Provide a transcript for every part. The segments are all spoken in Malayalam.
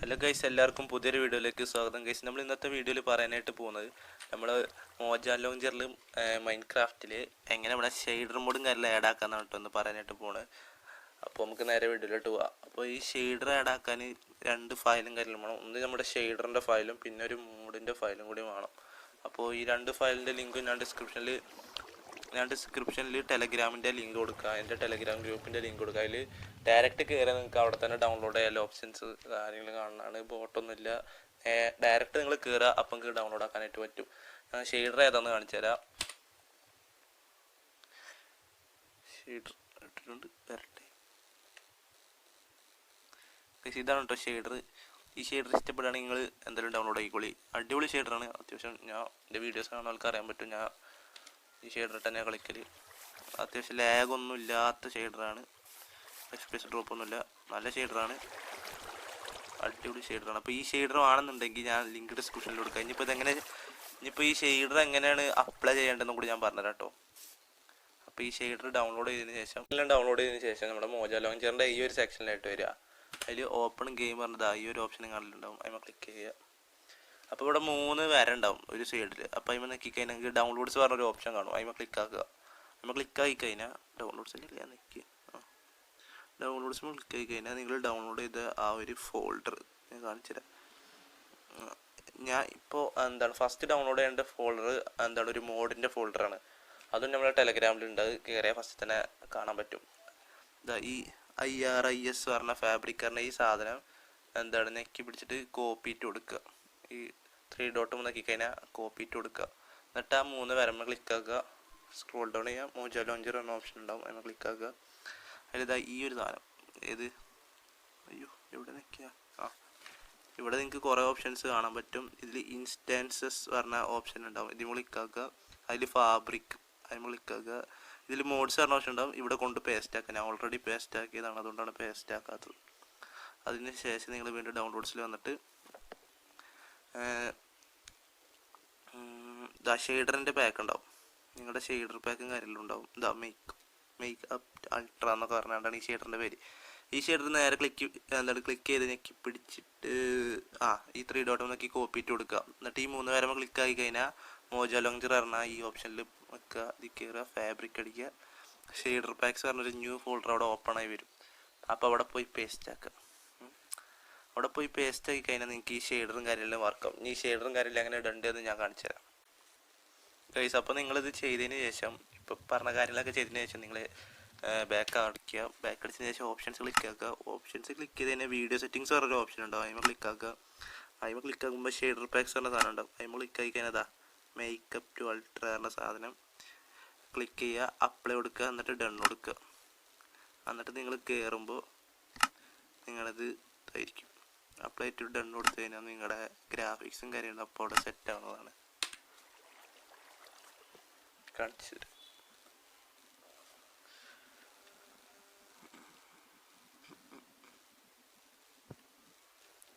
ഹലോ ഗൈസ്, എല്ലാവർക്കും പുതിയൊരു വീഡിയോയിലേക്ക് സ്വാഗതം. ഗൈസ്, നമ്മൾ ഇന്നത്തെ വീഡിയോയിൽ പറയാനായിട്ട് പോകുന്നത് നമ്മൾ മോജ ലോഞ്ചറിൽ മൈൻക്രാഫ്റ്റിൽ എങ്ങനെ നമ്മുടെ ഷെയ്ഡർ മോഡും കാര്യമെല്ലാം ആഡ് ആക്കാന്നാണ് കേട്ടോ ഒന്ന് പറയാനായിട്ട് പോകുന്നത്. അപ്പോൾ നമുക്ക് നേരെ വീഡിയോയിലോട്ട് പോകാം. അപ്പോൾ ഈ ഷെയ്ഡർ ആഡ് ആക്കാൻ 2 ഫയലും കാര്യങ്ങളും വേണം. ഒന്ന് നമ്മുടെ ഷെയ്ഡറിൻ്റെ ഫയലും പിന്നെ ഒരു മോഡിൻ്റെ ഫയലും കൂടി വേണം. അപ്പോൾ ഈ 2 ഫയലിൻ്റെ ലിങ്കും ഞാൻ ഡിസ്ക്രിപ്ഷനിൽ ടെലഗ്രാമിൻ്റെ ലിങ്ക് കൊടുക്കുക, എൻ്റെ ടെലഗ്രാം ഗ്രൂപ്പിൻ്റെ ലിങ്ക് കൊടുക്കുക. അതിൽ ഡയറക്റ്റ് കയറിയാൽ നിങ്ങൾക്ക് അവിടെ തന്നെ ഡൗൺലോഡ് ചെയ്യാൻ ഓപ്ഷൻസ് കാര്യങ്ങൾ കാണാനാണ്. ബോട്ടൊന്നുമില്ല, ഡയറക്റ്റ് നിങ്ങൾ കയറുക, അപ്പം നിങ്ങൾക്ക് ഡൗൺലോഡ് ആക്കാനായിട്ട് പറ്റും. ഞാൻ ഷെയ്ഡർ ഏതാണെന്ന് കാണിച്ചു തരാം. ഷെയ്ഡർ ഇട്ടിട്ടുണ്ട്, വരട്ടെ. ഇതാണ് കേട്ടോ ഷെയ്ഡർ. ഈ ഷെയ്ഡർ ഇഷ്ടപ്പെടുകയാണെങ്കിൽ നിങ്ങൾ എന്തായാലും ഡൗൺലോഡ് ആയിക്കോളി. അടിപൊളി ഷെയ്ഡറാണ്. അത്യാവശ്യം ഞാൻ എൻ്റെ വീഡിയോസ് കാണുന്ന ആൾക്ക് അറിയാൻ പറ്റും. ഞാൻ ഈ ഷെയ്ഡർ തന്നെ കളിക്കൽ. അത്യാവശ്യം ലാഗൊന്നും ഇല്ലാത്ത ഷെയ്ഡറാണ്. എക്സ്പ്രസ് ഡ്രോപ്പൊന്നുമില്ല, നല്ല ഷെയ്ഡറാണ്, അടിപൊളി ഷെയ്ഡറാണ്. അപ്പോൾ ഈ ഷെയ്ഡർ ആണെന്നുണ്ടെങ്കിൽ ഞാൻ ലിങ്ക് ഡിസ്ക്രിപ്ഷനിൽ കൊടുക്കാം. ഇനിയിപ്പോൾ ഈ ഷെയ്ഡർ എങ്ങനെയാണ് അപ്ലൈ ചെയ്യേണ്ടതെന്നും കൂടി ഞാൻ പറഞ്ഞുതരാം കേട്ടോ. അപ്പോൾ ഈ ഷെയ്ഡർ ഡൗൺലോഡ് ചെയ്തതിന് ശേഷം നമ്മുടെ മോജ ലോഞ്ചറിൻ്റെ ഈ ഒരു സെക്ഷനിലായിട്ട് വരിക. അതിൽ ഓപ്പൺ ഗെയിം പറഞ്ഞത് ഈ ഒരു ഓപ്ഷൻ കാണലുണ്ടാവും, അതിൽ ക്ലിക്ക് ചെയ്യുക. അപ്പോൾ ഇവിടെ 3 വര ഉണ്ടാവും ഒരു സൈഡിൽ. അപ്പോൾ അതിൽ നോക്കി കഴിഞ്ഞാൽ ഡൗൺലോഡ്സ് പറഞ്ഞൊരു ഓപ്ഷൻ കാണും, അതിൽ ക്ലിക്ക് ആക്കുക. അതിൽ ക്ലിക്ക് ആയി കഴിഞ്ഞാൽ ഡൗൺലോഡ്സ് ഇല്ല നിൽക്കുക. ഡൗൺലോഡ്സ് ക്ലിക്ക് ആയി കഴിഞ്ഞാൽ നിങ്ങൾ ഡൗൺലോഡ് ചെയ്ത ആ ഒരു ഫോൾഡർ ഞാൻ കാണിച്ചു തരാം. ഞാൻ ഇപ്പോൾ ഫസ്റ്റ് ഡൗൺലോഡ് ചെയ്യേണ്ട ഫോൾഡർ ഒരു മോഡിൻ്റെ ഫോൾഡറാണ്. അതും നമ്മളെ ടെലഗ്രാമിലുണ്ട്. അത് കയറിയാൽ ഫസ്റ്റ് തന്നെ കാണാൻ പറ്റും. ഈ IRIS പറഞ്ഞ ഫാബ്രിക് പറഞ്ഞ ഈ സാധനം നെക്കി പിടിച്ചിട്ട് കോപ്പി ഇട്ട് കൊടുക്കുക. ഈ 3 ഡോട്ട് നോക്കി കഴിഞ്ഞാൽ കോപ്പി ഇട്ട് കൊടുക്കുക. എന്നിട്ട് ആ 3 വരമ്പ് ക്ലിക്ക് ആക്കുക. സ്ക്രോൾ ഡൗൺ ചെയ്യുക. മോജ ലോഞ്ചർ എന്ന ഓപ്ഷൻ ഉണ്ടാവും, അതിന് ക്ലിക്ക് ആക്കുക. അതിലിതാ ഈ ഒരു സാധനം എവിടെ നിൽക്കുക? ഇവിടെ നിങ്ങൾക്ക് കുറേ ഓപ്ഷൻസ് കാണാൻ പറ്റും. ഇതിൽ ഇൻസ്റ്റാൻസസ് പറഞ്ഞ ഓപ്ഷൻ ഉണ്ടാവും, ഇതിൽ ക്ലിക്ക് ആക്കുക. അതിൽ ഫാബ്രിക് അതിൽ ക്ലിക്ക് ആക്കുക. ഇതിൽ മോഡ്സ് പറഞ്ഞ ഓപ്ഷൻ ഉണ്ടാവും, ഇവിടെ കൊണ്ട് പേസ്റ്റ് ആക്കുക. ഞാൻ ഓൾറെഡി പേസ്റ്റ് ആക്കിയതാണ്, അതുകൊണ്ടാണ് പേസ്റ്റ് ആക്കാത്തത്. അതിന് ശേഷം നിങ്ങൾ വീണ്ടും ഡൗൺലോഡ്സിൽ വന്നിട്ട് ഷെയ്ഡറിൻ്റെ പാക്ക് ഉണ്ടാവും. നിങ്ങളുടെ ഷെയ്ഡർ പാക്കും കാര്യമെല്ലാം ഉണ്ടാവും. മേക്ക് അപ്പ് അൾട്ര എന്നൊക്കെ പറഞ്ഞാണ്ടാണ് ഈ ഷെയ്ഡറിൻ്റെ പേര്. ഈ ഷെയ്ഡർ നേരെ ക്ലിക്ക് ചെയ്ത് ഞെക്കി പിടിച്ചിട്ട് ഈ 3 ഡോട്ട് നോക്കി കോപ്പി ഇട്ട് കൊടുക്കുക. എന്നിട്ട് ഈ 3 വരമ്പ് ക്ലിക്ക് ആയി കഴിഞ്ഞാൽ മോജ ലോഞ്ചർ പറഞ്ഞാൽ ഈ ഓപ്ഷനിൽ വെക്കുക. ഇത് കയറുക, ഫാബ്രിക് അടിക്കുക. ഷെയ്ഡർ പാക്സ് പറഞ്ഞൊരു ന്യൂ ഫോൾഡർ അവിടെ ഓപ്പൺ ആയി വരും. അപ്പോൾ അവിടെ പോയി പേസ്റ്റ് ആക്കുക. അവിടെ പോയി പേസ്റ്റ് ആക്കി കഴിഞ്ഞാൽ നിങ്ങൾക്ക് ഈ ഷെയ്ഡറും കാര്യമെല്ലാം വർക്കാവും. ഈ ഷെയ്ഡറും കാര്യമെല്ലാം എങ്ങനെ ഇടേണ്ടതെന്ന് ഞാൻ കാണിച്ചു തരാം ഗൈസ്. അപ്പോൾ നിങ്ങളിത് ചെയ്തതിന് ശേഷം, ഇപ്പോൾ പറഞ്ഞ കാര്യങ്ങളൊക്കെ ചെയ്തതിന് ശേഷം നിങ്ങൾ ബാക്ക് അടിക്കുക. ബാക്ക് അടിച്ചതിന് ശേഷം ഓപ്ഷൻസ് ക്ലിക്ക് ആക്കുക. ഓപ്ഷൻസ് ക്ലിക്ക് ചെയ്ത് കഴിഞ്ഞാൽ വീഡിയോ സെറ്റിങ്സ് പറഞ്ഞൊരു ഓപ്ഷൻ ഉണ്ടാവും, അതിൽ ക്ലിക്ക് ആക്കുക. അതിൽ ക്ലിക്ക് ആക്കുമ്പോൾ ഷെയ്ഡർ പാക്സ് പറഞ്ഞ സാധനം ഉണ്ടാവും, അതിൽ ക്ലിക്ക് ആയി കഴിഞ്ഞാൽ മേക്കപ്പ് ടു അൾട്ര പറഞ്ഞ സാധനം ക്ലിക്ക് ചെയ്യുക, അപ്ലൈ കൊടുക്കുക, എന്നിട്ട് ഡൺ കൊടുക്കുക. എന്നിട്ട് നിങ്ങൾ കയറുമ്പോൾ നിങ്ങളത് ഇതായിരിക്കും. അപ്ലൈ ടു ഡൺ കൊടുത്തു കഴിഞ്ഞാൽ നിങ്ങളുടെ ഗ്രാഫിക്സും കാര്യങ്ങളും അപ്പോൾ അവിടെ സെറ്റ് ആവുന്നതാണ്. കാണിച്ചു തരാം.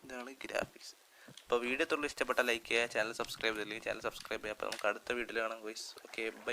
ഇതാണ് ഗ്രാഫിക്സ്. അപ്പോൾ വീഡിയോ തൊഴിൽ ഇഷ്ടപ്പെട്ട ലൈക്ക് ചെയ്യുക, ചാനൽ സബ്സ്ക്രൈബ് ചെയ്തില്ലെങ്കിൽ ചാനൽ സബ്സ്ക്രൈബ് ചെയ്യുക. അപ്പോൾ നമുക്ക് അടുത്ത വീഡിയോയിൽ കാണാം ഗൈസ്. Okay, by.